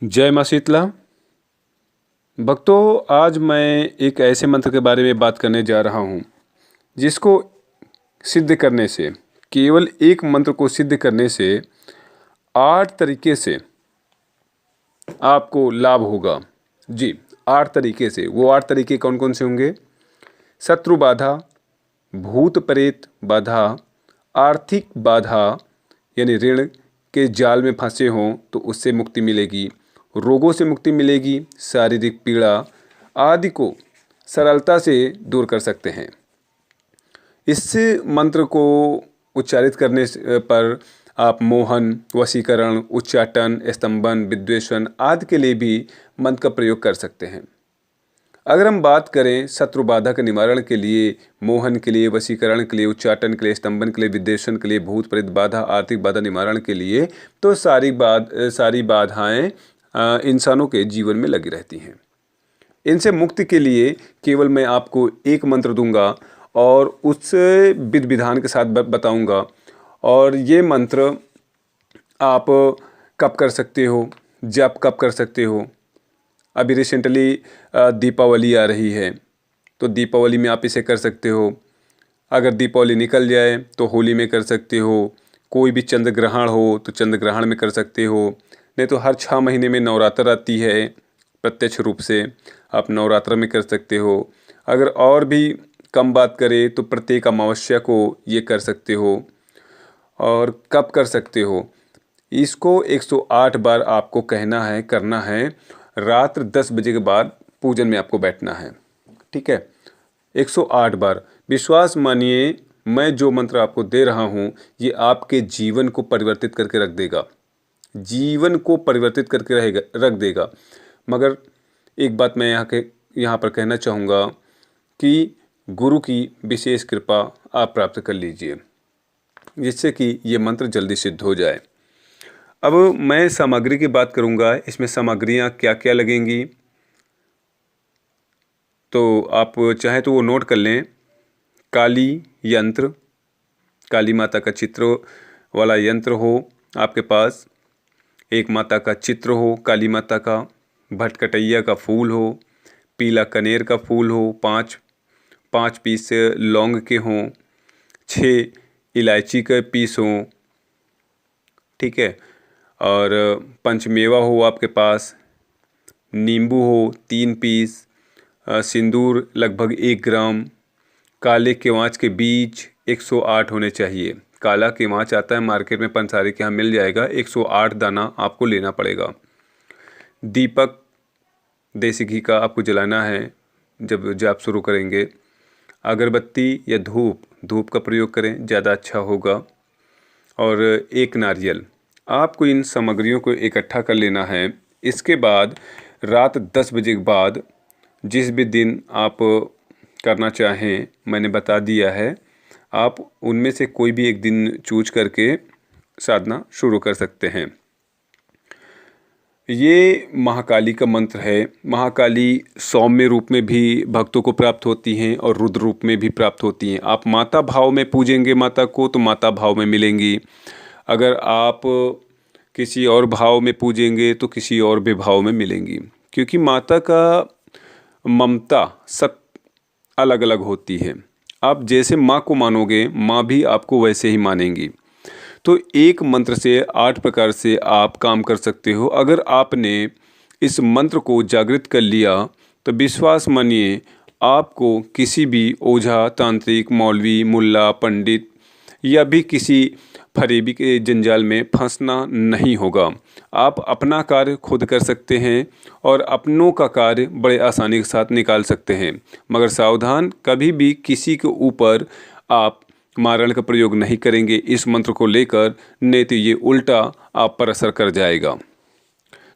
जय माँ शीतला। भक्तों, आज मैं एक ऐसे मंत्र के बारे में बात करने जा रहा हूँ जिसको सिद्ध करने से, केवल एक मंत्र को सिद्ध करने से 8 तरीके से आपको लाभ होगा। जी, 8 तरीके से। वो 8 तरीके कौन कौन से होंगे? शत्रु बाधा, भूत प्रेत बाधा, आर्थिक बाधा यानी ऋण के जाल में फंसे हों तो उससे मुक्ति मिलेगी, रोगों से मुक्ति मिलेगी, शारीरिक पीड़ा आदि को सरलता से दूर कर सकते हैं। इस मंत्र को उच्चारित करने पर आप मोहन, वशीकरण, उच्चाटन, स्तंभन, विद्वेषण आदि के लिए भी मंत्र का प्रयोग कर सकते हैं। अगर हम बात करें शत्रु बाधा के निवारण के लिए, मोहन के लिए, वशीकरण के लिए, उच्चाटन के लिए, स्तंभन के लिए, विद्वेषण के लिए, भूत प्रेत बाधा, आर्थिक बाधा निवारण के लिए, तो सारी बाधाएं इंसानों के जीवन में लगी रहती हैं। इनसे मुक्ति के लिए केवल मैं आपको एक मंत्र दूंगा और उस विधि विधान के साथ बताऊंगा। और ये मंत्र आप कब कर सकते हो, जब कब कर सकते हो? अभी रिसेंटली दीपावली आ रही है, तो दीपावली में आप इसे कर सकते हो। अगर दीपावली निकल जाए तो होली में कर सकते हो। कोई भी चंद्र ग्रहण हो तो चंद्र ग्रहण में कर सकते हो। नहीं तो हर 6 महीने में नवरात्र आती है, प्रत्यक्ष रूप से आप नवरात्र में कर सकते हो। अगर और भी कम बात करें तो प्रत्येक अमावस्या को ये कर सकते हो। और कब कर सकते हो? इसको 108 बार आपको कहना है, करना है। रात्र 10 बजे के बाद पूजन में आपको बैठना है, ठीक है? 108 बार। विश्वास मानिए, मैं जो मंत्र आपको दे रहा हूँ ये आपके जीवन को परिवर्तित करके रख देगा, जीवन को परिवर्तित करके रख देगा। मगर एक बात मैं यहाँ पर कहना चाहूँगा कि गुरु की विशेष कृपा आप प्राप्त कर लीजिए, जिससे कि ये मंत्र जल्दी सिद्ध हो जाए। अब मैं सामग्री की बात करूँगा। इसमें सामग्रियाँ क्या क्या लगेंगी तो आप चाहें तो वो नोट कर लें। काली यंत्र, काली माता का चित्र वाला यंत्र हो आपके पास, एक माता का चित्र हो काली माता का, भटकटैया का फूल हो, पीला कनेर का फूल हो, 5 पीस लौंग के हों, 6 इलायची के पीस हों, ठीक है? और पंचमेवा हो आपके पास, नींबू हो 3 पीस, सिंदूर लगभग 1 ग्राम, काले केवाँच के बीज 108 होने चाहिए। काला केवाँच आता है मार्केट में, पंसारी के यहाँ मिल जाएगा। 108 दाना आपको लेना पड़ेगा। दीपक देसी घी का आपको जलाना है जब जाप शुरू करेंगे। अगरबत्ती या धूप का प्रयोग करें, ज़्यादा अच्छा होगा। और 1 नारियल। आपको इन सामग्रियों को इकट्ठा कर लेना है। इसके बाद रात 10 बजे के बाद जिस भी दिन आप करना चाहें, मैंने बता दिया है, आप उनमें से कोई भी एक दिन चूज करके साधना शुरू कर सकते हैं। ये महाकाली का मंत्र है। महाकाली सौम्य रूप में भी भक्तों को प्राप्त होती हैं और रुद्र रूप में भी प्राप्त होती हैं। आप माता भाव में पूजेंगे माता को तो माता भाव में मिलेंगी। अगर आप किसी और भाव में पूजेंगे तो किसी और भी भाव में मिलेंगी, क्योंकि माता का ममता सब अलग अलग होती है। आप जैसे माँ को मानोगे, माँ भी आपको वैसे ही मानेंगी। तो एक मंत्र से 8 प्रकार से आप काम कर सकते हो। अगर आपने इस मंत्र को जागृत कर लिया तो विश्वास मानिए, आपको किसी भी ओझा, तांत्रिक, मौलवी, मुल्ला, पंडित या भी किसी फरेबी के जंजाल में फंसना नहीं होगा। आप अपना कार्य खुद कर सकते हैं और अपनों का कार्य बड़े आसानी के साथ निकाल सकते हैं। मगर सावधान, कभी भी किसी के ऊपर आप मारण का प्रयोग नहीं करेंगे इस मंत्र को लेकर, नहीं तो ये उल्टा आप पर असर कर जाएगा।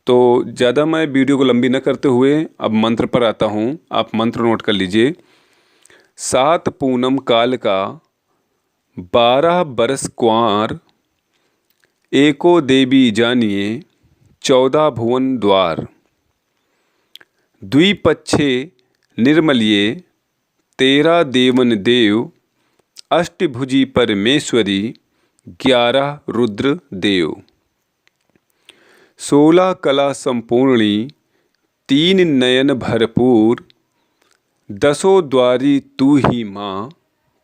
तो ज़्यादा मैं वीडियो को लंबी न करते हुए अब मंत्र पर आता हूँ। आप मंत्र नोट कर लीजिए। 7 पूनम काल का 12 बरस कुंवर, एको देवी जानिए 14 भुवन द्वार, द्विपक्षे निर्मलिए 13 देवन देव, अष्टभुजी परमेश्वरी 11 रुद्र देव। 16 कला संपूर्णी, 3 नयन भरपूर, 10 द्वारी तू ही माँ,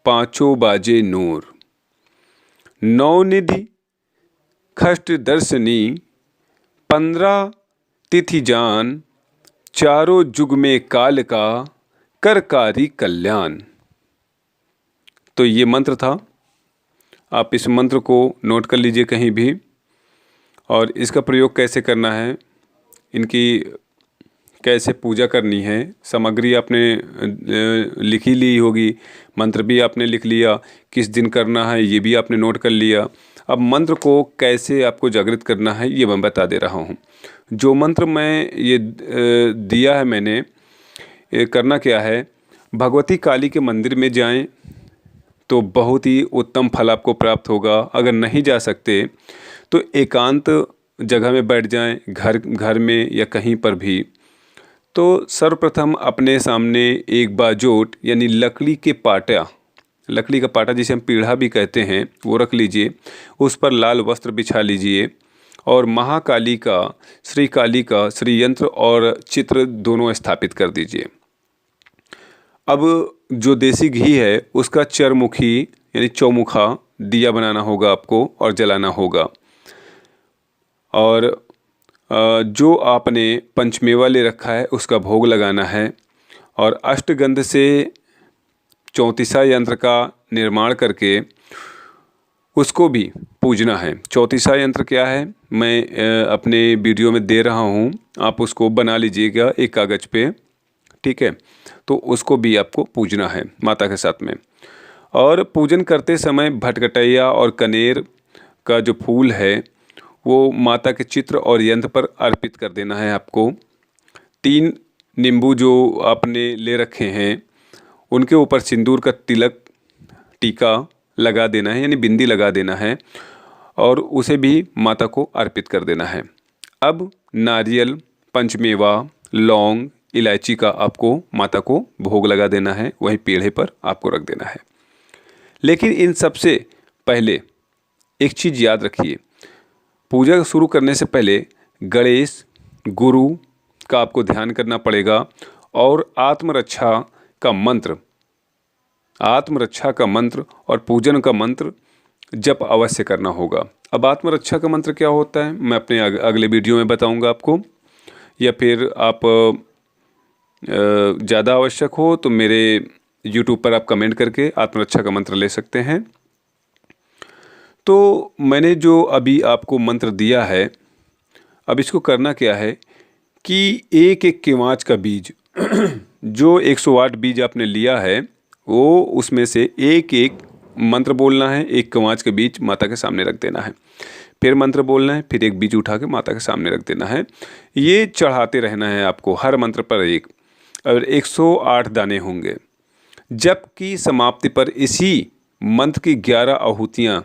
5 बाजे नूर। 9 निधि खष्ट दर्शनी, 15 तिथि जान, 4 जुग में काल का, करकारी कल्याण। तो ये मंत्र था। आप इस मंत्र को नोट कर लीजिए कहीं भी। और इसका प्रयोग कैसे करना है, इनकी कैसे पूजा करनी है, सामग्री आपने लिखी ली होगी, मंत्र भी आपने लिख लिया, किस दिन करना है ये भी आपने नोट कर लिया। अब मंत्र को कैसे आपको जागृत करना है ये मैं बता दे रहा हूँ। जो मंत्र मैं ये दिया है मैंने, ये करना क्या है, भगवती काली के मंदिर में जाएं तो बहुत ही उत्तम फल आपको प्राप्त होगा। अगर नहीं जा सकते तो एकांत जगह में बैठ जाएं, घर में या कहीं पर भी। तो सर्वप्रथम अपने सामने एक बाजोट यानी लकड़ी का पाटा जिसे हम पीढ़ा भी कहते हैं वो रख लीजिए। उस पर लाल वस्त्र बिछा लीजिए और महाकाली का, श्री काली का श्री यंत्र और चित्र दोनों स्थापित कर दीजिए। अब जो देसी घी है उसका चरमुखी यानी चौमुखा दिया बनाना होगा आपको और जलाना होगा। और जो आपने पंचमेवा ले रखा है उसका भोग लगाना है और अष्टगंध से 34 यंत्र का निर्माण करके उसको भी पूजना है। 34 यंत्र क्या है मैं अपने वीडियो में दे रहा हूँ, आप उसको बना लीजिएगा एक कागज़ पे, ठीक है। तो उसको भी आपको पूजना है माता के साथ में। और पूजन करते समय भटकटैया और कनेर का जो फूल है वो माता के चित्र और यंत्र पर अर्पित कर देना है आपको। 3 नींबू जो आपने ले रखे हैं उनके ऊपर सिंदूर का तिलक टीका लगा देना है यानी बिंदी लगा देना है और उसे भी माता को अर्पित कर देना है। अब नारियल, पंचमेवा, लौंग, इलायची का आपको माता को भोग लगा देना है, वहीं पीढ़े पर आपको रख देना है। लेकिन इन सबसे पहले एक चीज़ याद रखिए, पूजा शुरू करने से पहले गणेश, गुरु का आपको ध्यान करना पड़ेगा और आत्मरक्षा का मंत्र और पूजन का मंत्र जप अवश्य करना होगा। अब आत्मरक्षा का मंत्र क्या होता है मैं अपने अगले वीडियो में बताऊंगा आपको, या फिर आप ज़्यादा आवश्यक हो तो मेरे YouTube पर आप कमेंट करके आत्मरक्षा का मंत्र ले सकते हैं। तो मैंने जो अभी आपको मंत्र दिया है, अब इसको करना क्या है कि एक एक केवांच का बीज जो 108 बीज आपने लिया है वो उसमें से एक एक मंत्र बोलना है, एक केवांच के बीज माता के सामने रख देना है, फिर मंत्र बोलना है, फिर एक बीज उठा के माता के सामने रख देना है। ये चढ़ाते रहना है आपको, हर मंत्र पर एक, और 108 दाने होंगे। जबकि समाप्ति पर इसी मंत्र की 11 आहुतियाँ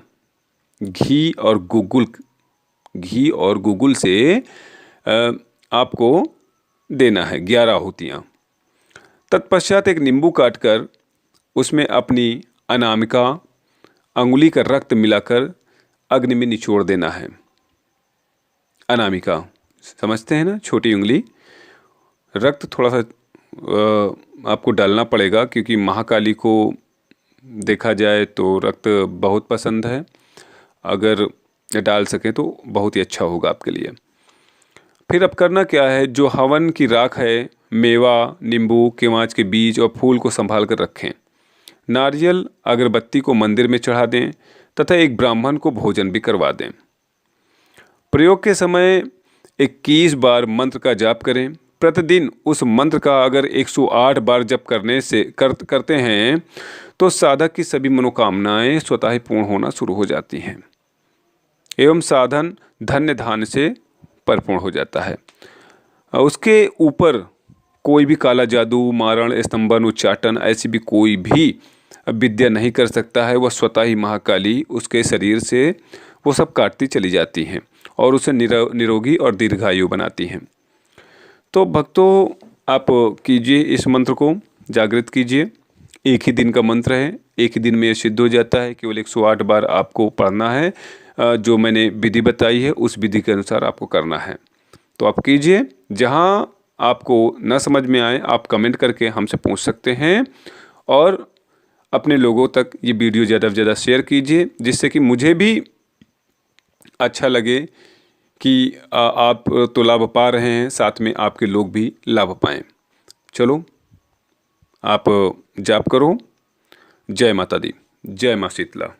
घी और गुगुल से आपको देना है, 11 आहुतियाँ। तत्पश्चात एक नींबू काटकर उसमें अपनी अनामिका अंगुली का रक्त मिलाकर अग्नि में निचोड़ देना है। अनामिका समझते हैं ना, छोटी उंगली। रक्त थोड़ा सा आपको डालना पड़ेगा क्योंकि महाकाली को देखा जाए तो रक्त बहुत पसंद है। अगर डाल सकें तो बहुत ही अच्छा होगा आपके लिए। फिर अब करना क्या है, जो हवन की राख है, मेवा, नींबू, केवांच के बीज और फूल को संभाल कर रखें। नारियल अगरबत्ती को मंदिर में चढ़ा दें तथा एक ब्राह्मण को भोजन भी करवा दें। प्रयोग के समय 21 बार मंत्र का जाप करें। प्रतिदिन उस मंत्र का अगर 108 बार जप करते हैं तो साधक की सभी मनोकामनाएं स्वतः ही पूर्ण होना शुरू हो जाती हैं एवं साधन धन्य धान्य से परिपूर्ण हो जाता है। उसके ऊपर कोई भी काला जादू, मारण, स्तंभन, उच्चाटन ऐसी भी कोई भी विद्या नहीं कर सकता है। वह स्वतः ही महाकाली उसके शरीर से वो सब काटती चली जाती हैं और उसे निरोगी और दीर्घायु बनाती हैं। तो भक्तों, आप कीजिए, इस मंत्र को जागृत कीजिए। एक ही दिन का मंत्र है, एक ही दिन में ये सिद्ध हो जाता है। केवल 108 बार आपको पढ़ना है जो मैंने विधि बताई है उस विधि के अनुसार आपको करना है। तो आप कीजिए। जहाँ आपको न समझ में आए आप कमेंट करके हमसे पूछ सकते हैं, और अपने लोगों तक ये वीडियो ज़्यादा से ज़्यादा शेयर कीजिए, जिससे कि मुझे भी अच्छा लगे कि आप तो लाभ पा रहे हैं, साथ में आपके लोग भी लाभ पाएँ। चलो आप जाप करो। जय माता दी, जय माँ शीतला।